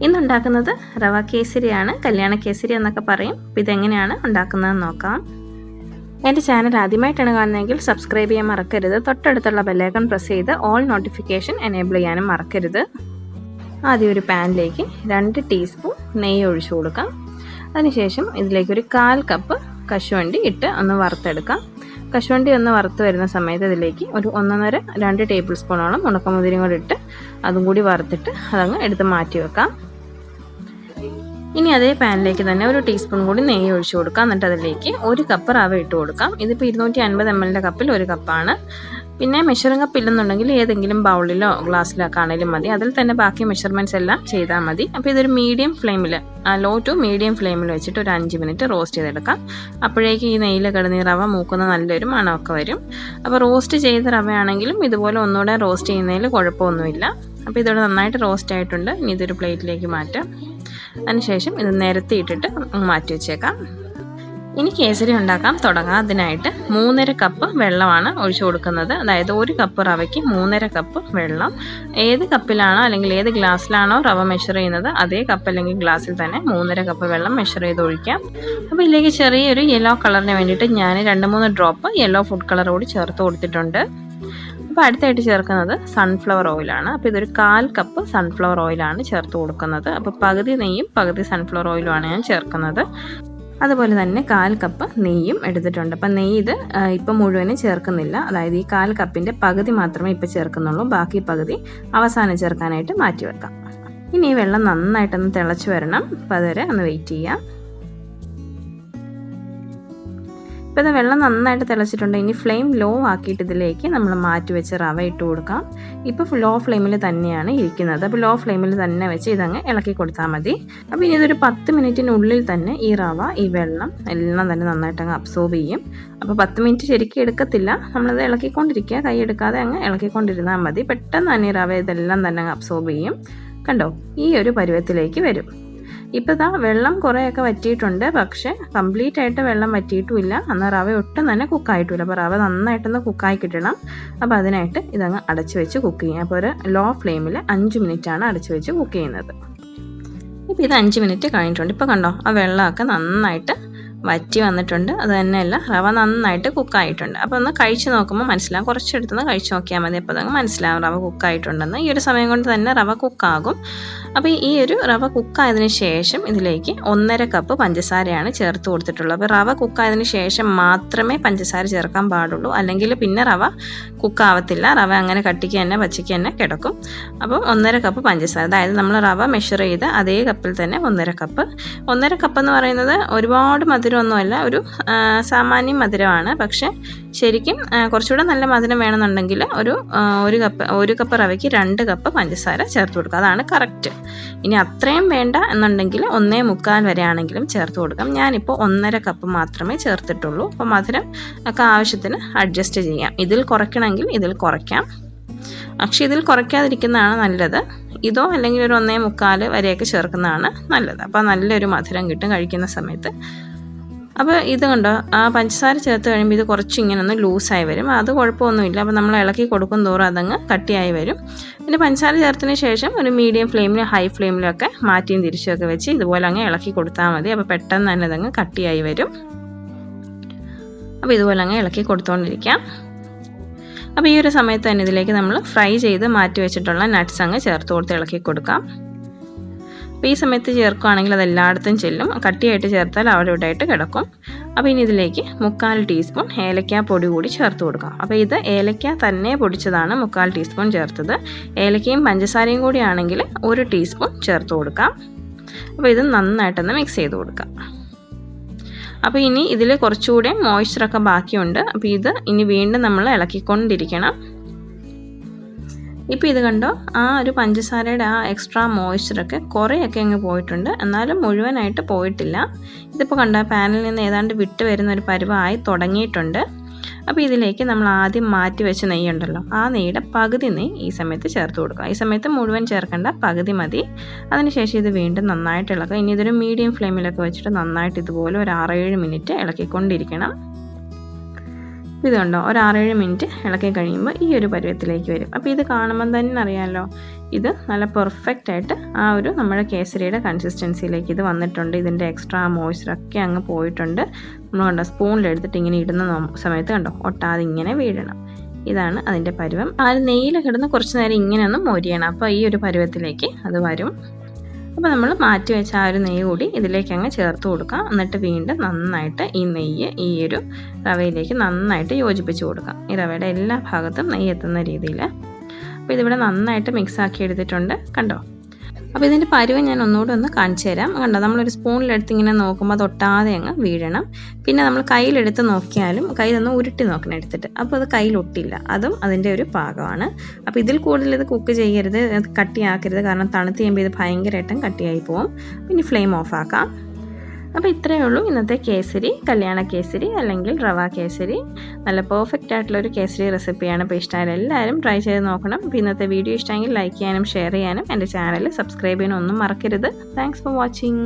ഇന്നുണ്ടാക്കുന്നത് റവ കേസരിയാണ്. കല്യാണ കേസരി എന്നൊക്കെ പറയും. അപ്പോൾ ഇതെങ്ങനെയാണ് ഉണ്ടാക്കുന്നതെന്ന് നോക്കാം. എൻ്റെ ചാനൽ ആദ്യമായിട്ടാണ് കാണുന്നതെങ്കിൽ സബ്സ്ക്രൈബ് ചെയ്യാൻ മറക്കരുത്. തൊട്ടടുത്തുള്ള ബെല്ലൈക്കൺ പ്രസ് ചെയ്ത് ഓൾ നോട്ടിഫിക്കേഷൻ എനേബിൾ ചെയ്യാനും മറക്കരുത്. ആദ്യം ഒരു പാനിലേക്ക് 2 ടീസ്പൂൺ നെയ്യ് ഒഴിച്ചു കൊടുക്കാം. അതിനുശേഷം ഇതിലേക്ക് ഒരു 1/4 കപ്പ് കശുവണ്ടി ഇട്ട് ഒന്ന് വറുത്തെടുക്കാം. കശുവണ്ടി ഒന്ന് വറുത്ത് വരുന്ന സമയത്ത് ഇതിലേക്ക് ഒരു 1.5-2 ടേബിൾ സ്പൂണോളം ഉണക്കമുന്തിരിയും കൂടി ഇട്ട് അതും കൂടി വറുത്തിട്ട് അതങ്ങ് എടുത്ത് മാറ്റി വെക്കാം. ഇനി അതേ പാനിലേക്ക് തന്നെ ഒരു ടീസ്പൂൺ കൂടി നെയ്യ് ഒഴിച്ചു കൊടുക്കാം. എന്നിട്ട് അതിലേക്ക് 1 കപ്പ് റവ ഇട്ട് കൊടുക്കാം. ഇതിപ്പോൾ 250 ml കപ്പിൽ 1 കപ്പാണ്. പിന്നെ മെഷറിംഗ് കപ്പ് ഇല്ലെന്നുണ്ടെങ്കിൽ ഏതെങ്കിലും ബൗളിലോ ഗ്ലാസ്സിലോ ആണെങ്കിലും മതി. അതിൽ തന്നെ ബാക്കി മെഷർമെൻറ്റ്സ് എല്ലാം ചെയ്താൽ മതി. അപ്പോൾ ഇതൊരു മീഡിയം ഫ്ലെയിമിൽ, ലോ ടു മീഡിയം ഫ്ലെയിമിൽ വെച്ചിട്ട് ഒരു 5 മിനിറ്റ് റോസ്റ്റ് ചെയ്തെടുക്കാം. അപ്പോഴേക്കും ഈ നെയ്യിൽ കിടന്ന് ഈ റവ മൂക്കുന്ന നല്ലൊരു മണമൊക്കെ വരും. അപ്പോൾ റോസ്റ്റ് ചെയ്ത റവയാണെങ്കിലും ഇതുപോലെ ഒന്നുകൂടെ റോസ്റ്റ് ചെയ്യുന്നതിൽ കുഴപ്പമൊന്നുമില്ല. അപ്പോൾ ഇതോടെ നന്നായിട്ട് റോസ്റ്റ് ആയിട്ടുണ്ട്. ഇനി ഇതൊരു പ്ലേറ്റിലേക്ക് മാറ്റാം. അതിനുശേഷം ഇത് നിരത്തിയിട്ടിട്ട് മാറ്റി വെച്ചേക്കാം. ഇനി കേസരി ഉണ്ടാക്കാൻ തുടങ്ങാം. അതിനായിട്ട് 3.5 കപ്പ് വെള്ളമാണ് ഒഴിച്ചു കൊടുക്കുന്നത്. അതായത് 1 കപ്പ് റവയ്ക്ക് 3.5 കപ്പ് വെള്ളം. ഏത് കപ്പിലാണോ അല്ലെങ്കിൽ ഏത് ഗ്ലാസ്സിലാണോ റവ മെഷർ ചെയ്യുന്നത് അതേ കപ്പ് അല്ലെങ്കിൽ ഗ്ലാസ്സിൽ തന്നെ 3.5 കപ്പ് വെള്ളം മെഷർ ചെയ്ത് ഒഴിക്കാം. അപ്പോൾ ഇതിലേക്ക് ചെറിയൊരു യെല്ലോ കളറിന് വേണ്ടിയിട്ട് ഞാൻ 2-3 ഡ്രോപ്പ് യെല്ലോ ഫുഡ് കളർ കൂടി ചേർത്ത് കൊടുത്തിട്ടുണ്ട്. അപ്പോൾ അടുത്തായിട്ട് ചേർക്കുന്നത് സൺഫ്ലവർ ഓയിലാണ്. അപ്പോൾ ഇതൊരു 1/4 കപ്പ് സൺഫ്ലവർ ഓയിലാണ് ചേർത്ത് കൊടുക്കുന്നത്. അപ്പോൾ പകുതി നെയ്യും പകുതി സൺഫ്ലവർ ഓയിലുമാണ് ഞാൻ ചേർക്കുന്നത്. അതുപോലെ തന്നെ 1/4 കപ്പ് നെയ്യും എടുത്തിട്ടുണ്ട്. അപ്പം നെയ്യ് ഇത് ഇപ്പം മുഴുവനും ചേർക്കുന്നില്ല. അതായത് ഈ 1/4 കപ്പിൻ്റെ പകുതി മാത്രമേ ഇപ്പോൾ ചേർക്കുന്നുള്ളൂ. ബാക്കി പകുതി അവസാനം ചേർക്കാനായിട്ട് മാറ്റി വെക്കാം. ഇനി ഈ വെള്ളം നന്നായിട്ടൊന്ന് തിളച്ച് വരണം. അപ്പോൾ അതുവരെ ഒന്ന് വെയിറ്റ് ചെയ്യാം. ഇപ്പോൾ ഇത് വെള്ളം നന്നായിട്ട് തിളച്ചിട്ടുണ്ട്. ഇനി ഫ്ലെയിം ലോ ആക്കിയിട്ട് ഇതിലേക്ക് നമ്മൾ മാറ്റി വെച്ച് റവ ഇട്ട് കൊടുക്കാം. ഇപ്പോൾ ലോ ഫ്ലെയിമിൽ തന്നെയാണ് ഇരിക്കുന്നത്. അപ്പോൾ ലോ ഫ്ലെയിമിൽ തന്നെ വെച്ച് ഇതങ്ങ് ഇളക്കി കൊടുത്താൽ മതി. അപ്പോൾ ഇനി ഇതൊരു 10 മിനിറ്റിനുള്ളിൽ തന്നെ ഈ റവ ഈ വെള്ളം എല്ലാം തന്നെ നന്നായിട്ട് അങ്ങ് അബ്സോർബ് ചെയ്യും. അപ്പോൾ 10 മിനിറ്റ് ശരിക്കും എടുക്കത്തില്ല. നമ്മളത് ഇളക്കിക്കൊണ്ടിരിക്കുക, കൈ എടുക്കാതെ അങ്ങ് ഇളക്കിക്കൊണ്ടിരുന്നാൽ മതി. പെട്ടെന്ന് തന്നെ ഈ റവ ഇതെല്ലാം തന്നെ അങ്ങ് അബ്സോർബ് ചെയ്യും. കണ്ടോ, ഈ ഒരു പരുവത്തിലേക്ക് വരും. ഇപ്പോൾ ഇതാ വെള്ളം കുറേയൊക്കെ വറ്റിയിട്ടുണ്ട്. പക്ഷേ കംപ്ലീറ്റ് ആയിട്ട് വെള്ളം വറ്റിയിട്ടുമില്ല. എന്നാൽ റവ ഒട്ടും തന്നെ കുക്കായിട്ടുമില്ല. അപ്പോൾ റവ നന്നായിട്ടൊന്ന് കുക്കായി കിട്ടണം. അപ്പോൾ അതിനായിട്ട് ഇതങ്ങ് അടച്ചു വെച്ച് കുക്ക് ചെയ്യും. അപ്പോൾ ഒരു ലോ ഫ്ലെയിമിൽ 5 മിനിറ്റാണ് അടച്ചു വെച്ച് കുക്ക് ചെയ്യുന്നത്. ഇപ്പോൾ ഇത് 5 മിനിറ്റ് കഴിഞ്ഞിട്ടുണ്ട്. ഇപ്പോൾ കണ്ടോ, ആ വെള്ളമൊക്കെ നന്നായിട്ട് വറ്റി വന്നിട്ടുണ്ട്. അത് തന്നെയല്ല, റവ നന്നായിട്ട് കുക്കായിട്ടുണ്ട്. അപ്പോൾ ഒന്ന് കഴിച്ച് നോക്കുമ്പോൾ മനസ്സിലാവും. കുറച്ചെടുത്തുനിന്ന് കഴിച്ച് നോക്കിയാൽ മതി. അപ്പോൾ അതങ്ങ് മനസ്സിലാവും റവ കുക്കായിട്ടുണ്ടെന്ന്. ഈ ഒരു സമയം കൊണ്ട് തന്നെ റവ കുക്കാകും. അപ്പോൾ ഈ ഒരു റവ കുക്കായതിനു ശേഷം ഇതിലേക്ക് 1.5 കപ്പ് പഞ്ചസാരയാണ് ചേർത്ത് കൊടുത്തിട്ടുള്ളത്. അപ്പോൾ റവ കുക്കായതിനു ശേഷം മാത്രമേ പഞ്ചസാര ചേർക്കാൻ പാടുള്ളൂ. അല്ലെങ്കിൽ പിന്നെ റവ കുക്കാവത്തില്ല. റവ അങ്ങനെ കട്ടിക്ക് തന്നെ പച്ചയ്ക്ക് തന്നെ കിടക്കും. അപ്പോൾ 1.5 കപ്പ് പഞ്ചസാര, അതായത് നമ്മൾ റവ മെഷർ ചെയ്ത് അതേ കപ്പിൽ തന്നെ 1.5 കപ്പ്. 1.5 കപ്പ് എന്ന് പറയുന്നത് ഒരുപാട് മധുരമൊന്നുമല്ല, ഒരു സാമാന്യം മധുരമാണ്. പക്ഷേ ശരിക്കും കുറച്ചുകൂടെ നല്ല മധുരം വേണമെന്നുണ്ടെങ്കിൽ ഒരു കപ്പ് റവയ്ക്ക് 2 കപ്പ് പഞ്ചസാര ചേർത്ത് കൊടുക്കുക. അതാണ് കറക്റ്റ്. ഇനി അത്രയും വേണ്ട എന്നുണ്ടെങ്കിൽ 1.25 വരെ ആണെങ്കിലും ചേർത്ത് കൊടുക്കാം. ഞാനിപ്പോൾ 1.5 കപ്പ് മാത്രമേ ചേർത്തിട്ടുള്ളൂ. അപ്പോൾ മധുരം ഒക്കെ ആവശ്യത്തിന് അഡ്ജസ്റ്റ് ചെയ്യാം. ഇതിൽ കുറയ്ക്കണമെങ്കിൽ ഇതിൽ കുറയ്ക്കാം. പക്ഷേ ഇതിൽ കുറയ്ക്കാതിരിക്കുന്നതാണ് നല്ലത്. ഇതോ അല്ലെങ്കിൽ ഒരു 1.25 വരെയൊക്കെ ചേർക്കുന്നതാണ് നല്ലത്. അപ്പോൾ നല്ലൊരു മധുരം കിട്ടും കഴിക്കുന്ന സമയത്ത്. അപ്പോൾ ഇത് കണ്ടോ, ആ പഞ്ചസാര ചേർത്ത് കഴിയുമ്പോൾ ഇത് കുറച്ച് ഇങ്ങനെ ഒന്ന് ലൂസായി വരും. അത് കുഴപ്പമൊന്നുമില്ല. അപ്പോൾ നമ്മൾ ഇളക്കി കൊടുക്കും തോറും അതങ്ങ് കട്ടിയായി വരും. പിന്നെ പഞ്ചസാര ചേർത്തതിന് ശേഷം ഒരു മീഡിയം ഫ്ലെയിമിലും ഹൈ ഫ്ലെയിമിലൊക്കെ മാറ്റിയും തിരിച്ചുമൊക്കെ വെച്ച് ഇതുപോലെ അങ്ങ് ഇളക്കി കൊടുത്താൽ മതി. അപ്പോൾ പെട്ടെന്ന് തന്നെ അതങ്ങ് കട്ടിയായി വരും. അപ്പോൾ ഇതുപോലെ അങ്ങ് ഇളക്കി കൊടുത്തുകൊണ്ടിരിക്കാം. അപ്പോൾ ഈ ഒരു സമയത്ത് തന്നെ ഇതിലേക്ക് നമ്മൾ ഫ്രൈ ചെയ്ത് മാറ്റി വെച്ചിട്ടുള്ള നട്ട്സ് അങ്ങ് ചേർത്ത് കൊടുത്ത് ഇളക്കി കൊടുക്കാം. അപ്പോൾ ഈ സമയത്ത് ചേർക്കുകയാണെങ്കിൽ അത് എല്ലായിടത്തും ചെല്ലും. കട്ടിയായിട്ട് ചേർത്താൽ അവിടെ ഇവിടെ ആയിട്ട് കിടക്കും. അപ്പോൾ ഇനി ഇതിലേക്ക് 3/4 ടീസ്പൂൺ ഏലക്ക പൊടി കൂടി ചേർത്ത് കൊടുക്കാം. അപ്പോൾ ഇത് ഏലക്ക തന്നെ പൊടിച്ചതാണ് 3/4 ടീസ്പൂൺ ചേർത്തത്. ഏലക്കയും പഞ്ചസാരയും കൂടി ആണെങ്കിൽ 1 ടീസ്പൂൺ ചേർത്ത് കൊടുക്കാം. അപ്പോൾ ഇത് നന്നായിട്ടൊന്ന് മിക്സ് ചെയ്ത് കൊടുക്കാം. അപ്പോൾ ഇനി ഇതിൽ കുറച്ചുകൂടെ മോയ്സ്ചറൊക്കെ ബാക്കിയുണ്ട്. അപ്പോൾ ഇത് ഇനി വീണ്ടും നമ്മൾ ഇളക്കിക്കൊണ്ടിരിക്കണം. ഇപ്പോൾ ഇത് കണ്ടോ, ആ ഒരു പഞ്ചസാരയുടെ ആ എക്സ്ട്രാ മോയ്സ്ചറൊക്കെ കുറേയൊക്കെ അങ്ങ് പോയിട്ടുണ്ട്. എന്നാലും മുഴുവനായിട്ട് പോയിട്ടില്ല. ഇതിപ്പോൾ കണ്ടോ, പാനിൽ നിന്ന് ഏതാണ്ട് വിട്ട് വരുന്ന ഒരു പരുവമായി തുടങ്ങിയിട്ടുണ്ട്. അപ്പോൾ ഇതിലേക്ക് നമ്മൾ ആദ്യം മാറ്റി വെച്ച നെയ്യുണ്ടല്ലോ, ആ നെയ്യുടെ പകുതി നെയ്യ് ഈ സമയത്ത് ചേർത്ത് കൊടുക്കുക. ഈ സമയത്ത് മുഴുവൻ ചേർക്കേണ്ട, പകുതി മതി. അതിനുശേഷം ഇത് വീണ്ടും നന്നായിട്ട് ഇളക്കുക. ഇനി ഇതൊരു മീഡിയം ഫ്ലെയിമിലൊക്കെ വെച്ചിട്ട് നന്നായിട്ട് ഇതുപോലെ ഒരു 6-7 മിനിറ്റ് ഇളക്കിക്കൊണ്ടിരിക്കണം. ഇതുണ്ടോ, ഒരു 6-7 മിനിറ്റ് ഇളക്കി കഴിയുമ്പോൾ ഈ ഒരു പരുവത്തിലേക്ക് വരും. അപ്പോൾ ഇത് കാണുമ്പം തന്നെ അറിയാമല്ലോ, ഇത് നല്ല പെർഫെക്റ്റ് ആയിട്ട് ആ ഒരു നമ്മുടെ കേസരിയുടെ കൺസിസ്റ്റൻസിയിലേക്ക് ഇത് വന്നിട്ടുണ്ട്. ഇതിൻ്റെ എക്സ്ട്രാ മോയ്സ്ചറൊക്കെ അങ്ങ് പോയിട്ടുണ്ട്. നമ്മൾ കണ്ടോ സ്പൂണിലെടുത്തിട്ട് ഇങ്ങനെ ഇടുന്ന സമയത്ത് കണ്ടോ ഒട്ടാതെ ഇങ്ങനെ വീഴണം. ഇതാണ് അതിൻ്റെ പരുവം. ആ നെയ്യിൽ കിടന്ന് കുറച്ച് നേരം ഇങ്ങനെ ഒന്ന് മൊരിയണം. അപ്പോൾ ഈ ഒരു പരുവത്തിലേക്ക് അത് വരും. അപ്പോൾ നമ്മൾ മാറ്റി വെച്ച ആ ഒരു നെയ്യ് കൂടി ഇതിലേക്ക് അങ്ങ് ചേർത്ത് കൊടുക്കാം. എന്നിട്ട് വീണ്ടും നന്നായിട്ട് ഈ നെയ്യ് ഈ ഒരു റവയിലേക്ക് നന്നായിട്ട് യോജിപ്പിച്ച് കൊടുക്കാം. ഈ റവയുടെ എല്ലാ ഭാഗത്തും നെയ്യ് എത്തുന്ന രീതിയിൽ. അപ്പോൾ ഇതിവിടെ നന്നായിട്ട് മിക്സ് ആക്കി എടുത്തിട്ടുണ്ട്. കണ്ടോ? അപ്പോൾ ഇതിൻ്റെ പരുവം ഞാൻ ഒന്നുകൂടെ ഒന്ന് കാണിച്ചു തരാം. കണ്ടോ, നമ്മളൊരു സ്പൂണിലെടുത്ത് ഇങ്ങനെ നോക്കുമ്പോൾ അത് ഒട്ടാതെ അങ്ങ് വീഴണം. പിന്നെ നമ്മൾ കയ്യിലെടുത്ത് നോക്കിയാലും കയ്യിലൊന്ന് ഉരുട്ടി നോക്കണം എടുത്തിട്ട്. അപ്പോൾ അത് കയ്യിലൊട്ടില്ല. അതും അതിൻ്റെ ഒരു പാകമാണ്. അപ്പോൾ ഇതിൽ കൂടുതൽ ഇത് കുക്ക് ചെയ്യരുത്, കട്ടിയാക്കരുത്. കാരണം തണുത്ത് കഴിയുമ്പോൾ ഇത് ഭയങ്കരമായിട്ടും കട്ടിയായി പോകും. പിന്നെ ഫ്ലെയിം ഓഫ് ആക്കാം. അപ്പോൾ ഇത്രയേ ഉള്ളൂ ഇന്നത്തെ കേസരി, കല്യാണ കേസരി അല്ലെങ്കിൽ റവ കേസരി. നല്ല പെർഫെക്റ്റ് ആയിട്ടുള്ളൊരു കേസരി റെസിപ്പിയാണ്. അപ്പോൾ ഇഷ്ടമായാലും എല്ലാവരും ട്രൈ ചെയ്ത് നോക്കണം. അപ്പോൾ ഇന്നത്തെ വീഡിയോ ഇഷ്ടമെങ്കിൽ ലൈക്ക് ചെയ്യാനും ഷെയർ ചെയ്യാനും എൻ്റെ ചാനൽ സബ്സ്ക്രൈബ് ചെയ്യാനും ഒന്നും മറക്കരുത്. Thanks for watching.